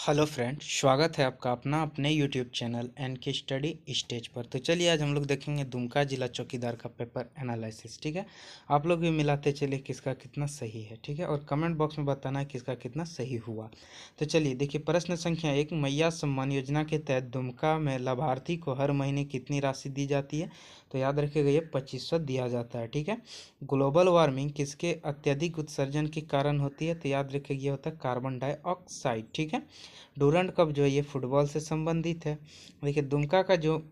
Hello friend, स्वागत है आपका अपना अपने यूट्यूब चैनल एन के स्टडी स्टेज पर। तो चलिए आज हम लोग देखेंगे दुमका जिला चौकीदार का पेपर एनालिसिस। ठीक है, आप लोग भी मिलाते चलिए किसका कितना सही है। ठीक है, और कमेंट बॉक्स में बताना है किसका कितना सही हुआ। तो चलिए देखिए, प्रश्न संख्या 1, मैया सम्मान योजना के तहत दुमका में लाभार्थी को हर महीने कितनी राशि दी जाती है? तो याद रखिएगा ये 2500 दिया जाता है। ठीक है, ग्लोबल वार्मिंग किसके अत्यधिक उत्सर्जन के कारण होती है? तो याद रखिएगा ये होता है कार्बन डाइऑक्साइड। ठीक है, डूरंड कप जो है ये फुटबॉल से संबंधित है। देखिए दुमका का जो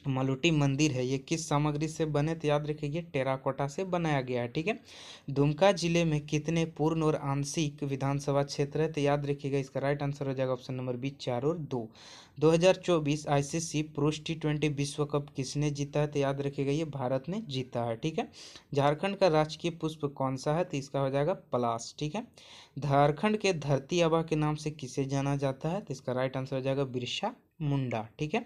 मलुटी मंदिर है ये किस सामग्री से बने? तो याद रखिए ये टेराकोटा से बनाया गया है। ठीक है, दुमका जिले में कितने पूर्ण और आंशिक विधानसभा क्षेत्र है? तो याद रखिएगा इसका राइट आंसर हो जाएगा ऑप्शन नंबर बी 4 और 2। 2024 आईसीसी पुरुष टी20 विश्व कप किसने जीता है? तो याद रखिएगा ये भारत ने जीता है। ठीक है, झारखंड का राजकीय पुष्प कौन सा है? तो इसका हो जाएगा पलाश। ठीक है, झारखंड के धरती आबा के नाम से किसे जाना जाता है? तो इसका राइट आंसर हो जाएगा बिरसा मुंडा। ठीक है,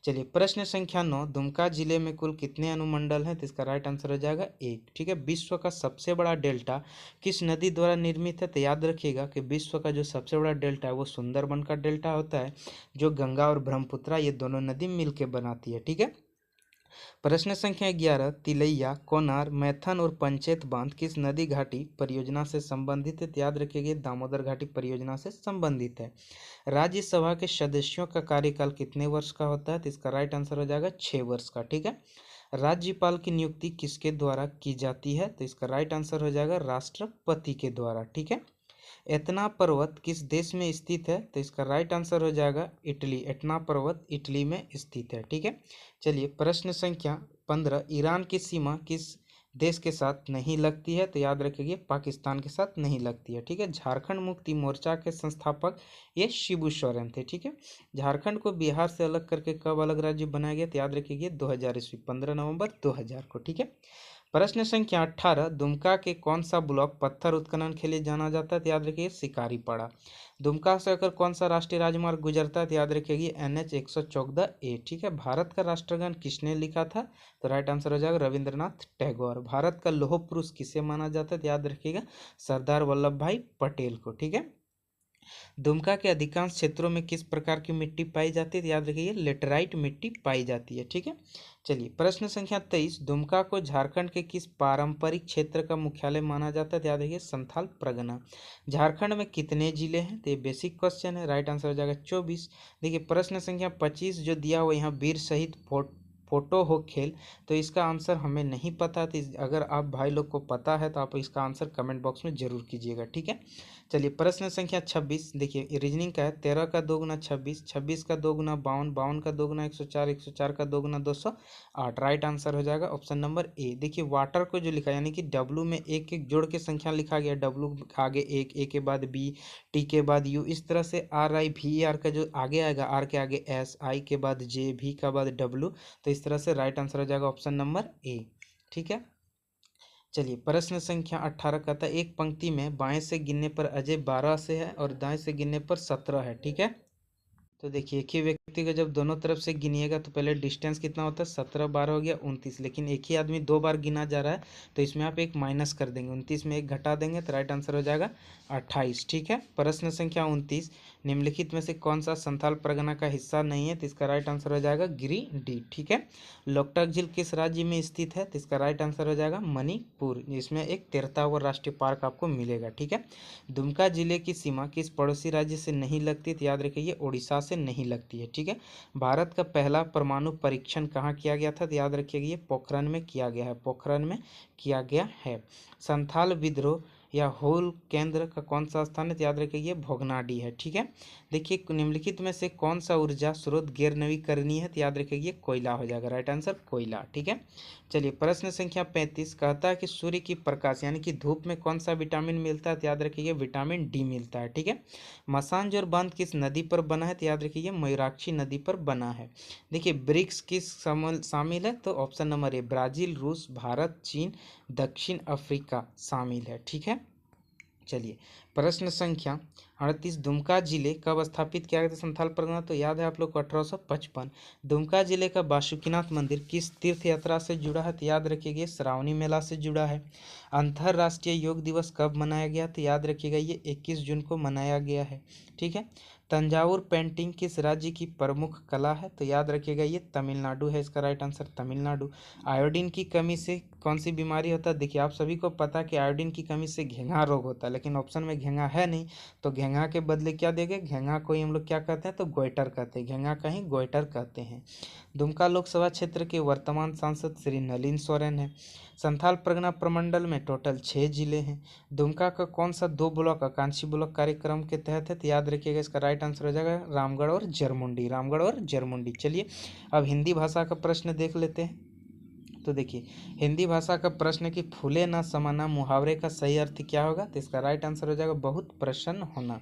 चलिए प्रश्न संख्या 9, दुमका जिले में कुल कितने अनुमंडल हैं? तो इसका राइट आंसर हो जाएगा 1। ठीक है, विश्व का सबसे बड़ा डेल्टा किस नदी द्वारा निर्मित है? तो याद रखिएगा कि विश्व का जो सबसे बड़ा डेल्टा है वो सुंदरबन का डेल्टा होता है, जो गंगा और ब्रह्मपुत्रा ये दोनों नदी मिलकर बनाती है। ठीक है, प्रश्न संख्या 11, तिलैया, कोनार, मैथन और पंचेत बांध किस नदी घाटी परियोजना से संबंधित है? याद रखिएगा दामोदर घाटी परियोजना से संबंधित है। राज्यसभा के सदस्यों का कार्यकाल कितने वर्ष का होता है? तो इसका राइट आंसर हो जाएगा 6 वर्ष का। ठीक है, राज्यपाल की नियुक्ति किसके द्वारा की जाती है? तो इसका राइट आंसर हो जाएगा राष्ट्रपति के द्वारा। ठीक है, एतना पर्वत किस देश में स्थित है? तो इसका राइट आंसर हो जाएगा इटली। एतना पर्वत इटली में स्थित है। ठीक है, चलिए प्रश्न संख्या 15, ईरान की सीमा किस देश के साथ नहीं लगती है? तो याद रखिए पाकिस्तान के साथ नहीं लगती है। ठीक है, झारखंड मुक्ति मोर्चा के संस्थापक ये शिबू सोरेन थे। ठीक है, झारखंड को बिहार से अलग करके कब अलग राज्य बनाया गया? तो याद रखिए 2000 ईस्वी 15 नवंबर 2000 को। ठीक है, प्रश्न संख्या 18, दुमका के कौन सा ब्लॉक पत्थर उत्खनन के लिए जाना जाता है? तो याद रखिए शिकारीपाड़ा। दुमका से होकर कौन सा राष्ट्रीय राजमार्ग गुजरता है? तो याद रखिएगा NH 114A। ठीक है, भारत का राष्ट्रगान किसने लिखा था? तो राइट आंसर हो जाएगा रविंद्रनाथ टैगोर। भारत का लौह पुरुष किसे माना जाता है? तो याद रखिएगा सरदार वल्लभ भाई पटेल को। ठीक है, दुमका के अधिकांश क्षेत्रों में किस प्रकार की मिट्टी पाई जाती है? तो याद रखिए लेटराइट मिट्टी पाई जाती है। ठीक है, चलिए प्रश्न संख्या 23, दुमका को झारखंड के किस पारंपरिक क्षेत्र का मुख्यालय माना जाता है? तो याद रखिए संथाल परगना। झारखंड में कितने जिले हैं? तो ये बेसिक क्वेश्चन है, राइट आंसर हो जाएगा 24। देखिए प्रश्न संख्या 25 जो दिया हुआ यहाँ वीर शहीद फोटो हो खेल, तो इसका आंसर हमें नहीं पता। तो अगर आप भाई लोग को पता है तो आप इसका आंसर कमेंट बॉक्स में जरूर कीजिएगा। ठीक है, चलिए प्रश्न संख्या 26, देखिए रीजनिंग का है। 13 का 2 गुना 26, 26 का 2 गुना 52, 52 का 2 गुना 104, 104 का 2 गुना 208। राइट आंसर हो जाएगा ऑप्शन नंबर ए। देखिए वाटर को जो लिखा यानी कि डब्लू में एक एक जोड़ के संख्या लिखा गया, डब्लू आगे एक, ए के बाद बी, टी के बाद यू, इस तरह से आर आई भी आर का जो आगे आएगा, आर के आगे एस, आई के बाद जे, भी का बाद डब्लू, तो इस तरह से राइट आंसर हो जाएगा ऑप्शन नंबर ए। ठीक है, चलिए प्रश्न संख्या 18 कहता है एक पंक्ति में बाएं से गिनने पर अजय 12 से है और दाएं से गिनने पर 17 है। ठीक है, तो देखिए एक ही व्यक्ति को जब दोनों तरफ से गिनिएगा तो पहले डिस्टेंस कितना होता है? 17 12 हो गया 29, लेकिन एक ही आदमी 2 बार गिना जा रहा है तो इसमें आप एक माइनस कर देंगे, 29 में एक घटा देंगे तो राइट आंसर हो जाएगा 28। ठीक है, प्रश्न संख्या 29, निम्नलिखित में से कौन सा संथाल परगना का हिस्सा नहीं है? तो इसका राइट आंसर हो जाएगा गिरिडीह। ठीक है, लोकटक झील किस राज्य में स्थित है? तो इसका राइट आंसर हो जाएगा मणिपुर, जिसमें एक 13वां राष्ट्रीय पार्क आपको मिलेगा। ठीक है, दुमका जिले की सीमा किस पड़ोसी राज्य से नहीं लगती? तो याद रखिए उड़ीसा से नहीं लगती है। ठीक है, भारत का पहला परमाणु परीक्षण कहाँ किया गया था? तो याद रखिएगा ये पोखरण में किया गया है, पोखरण में किया गया है। संथाल विद्रोह या होल केंद्र का कौन सा स्थान है? तो याद रखिए भोगनाडी है। ठीक है, देखिए निम्नलिखित में से कौन सा ऊर्जा स्रोत गैर नवीकरणीय है? तो याद रखिए कोयला हो जाएगा, राइट आंसर कोयला। ठीक है, चलिए प्रश्न संख्या 35 कहता है कि सूर्य की प्रकाश यानी कि धूप में कौन सा विटामिन मिलता है? तो याद रखिए विटामिन डी मिलता है। ठीक है, मसानजोर बांध किस नदी पर बना है? तो याद रखिए मयूराक्षी नदी पर बना है। देखिए ब्रिक्स किस शामिल है? तो ऑप्शन नंबर ए ब्राजील, रूस, भारत, चीन, दक्षिण अफ्रीका शामिल है। ठीक है, चलिए प्रश्न संख्या 38, दुमका जिले कब स्थापित किया गया था संथाल परगना? तो याद है आप लोग को 1855। दुमका जिले का बासुकीनाथ मंदिर किस तीर्थ यात्रा से जुड़ा है? तो याद रखिएगा श्रावणी मेला से जुड़ा है। अंतर्राष्ट्रीय योग दिवस कब मनाया गया? तो याद रखिएगा ये 21 जून को मनाया गया है। ठीक है, तंजावुर पेंटिंग किस राज्य की प्रमुख कला है? तो याद रखिएगा ये तमिलनाडु है इसका राइट आंसर, तमिलनाडु। आयोडीन की कमी से कौन सी बीमारी होता है? देखिए आप सभी को पता है कि आयोडीन की कमी से घेंघा रोग होता है, लेकिन ऑप्शन में घेंघा है नहीं, तो घेंघा के बदले क्या देंगे? घेंघा को ही हम लोग क्या कहते हैं? तो गोइटर कहते हैं, घेंघा का ही गोइटर कहते हैं। दुमका लोकसभा क्षेत्र के वर्तमान सांसद श्री नलिन सोरेन है। संथाल परगना प्रमंडल में टोटल 6 जिले हैं। दुमका का कौन सा 2 ब्लॉक आकांक्षी ब्लॉक कार्यक्रम के तहत है? तो याद रखिएगा इसका राइट आंसर हो जाएगा रामगढ़ और जरमुंडी, रामगढ़ और जरमुंडी। चलिए अब हिंदी भाषा का प्रश्न देख लेते हैं। तो देखिए हिंदी भाषा का प्रश्न है कि फूले न समाना मुहावरे का सही अर्थ क्या होगा? तो इसका राइट आंसर हो जाएगा बहुत प्रसन्न होना।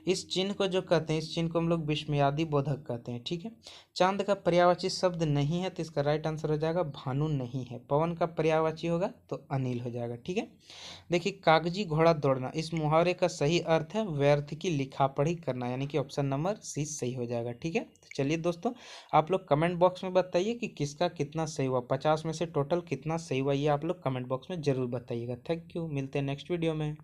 इस चिन्ह को जो कहते हैं, इस चिन्ह को हम लोग विस्मयादि बोधक कहते हैं, ठीक है। चांद का पर्यायवाची शब्द नहीं है, तो इसका राइट आंसर हो जाएगा भानु नहीं है। पवन का पर्यायवाची होगा तो अनिल हो जाएगा, ठीक है। देखिए कागजी घोड़ा दौड़ना, इस मुहावरे का सही अर्थ है व्यर्थ की लिखापढ़ी करना, यानी कि ऑप्शन नंबर सी सही हो जाएगा, ठीक है। तो चलिए दोस्तों आप लोग कमेंट बॉक्स में बताइए कि किसका कितना सही हुआ, 50 में से टोटल कितना सही हुआ, ये आप लोग कमेंट बॉक्स में जरूर बताइएगा। थैंक यू, मिलते हैं नेक्स्ट वीडियो में।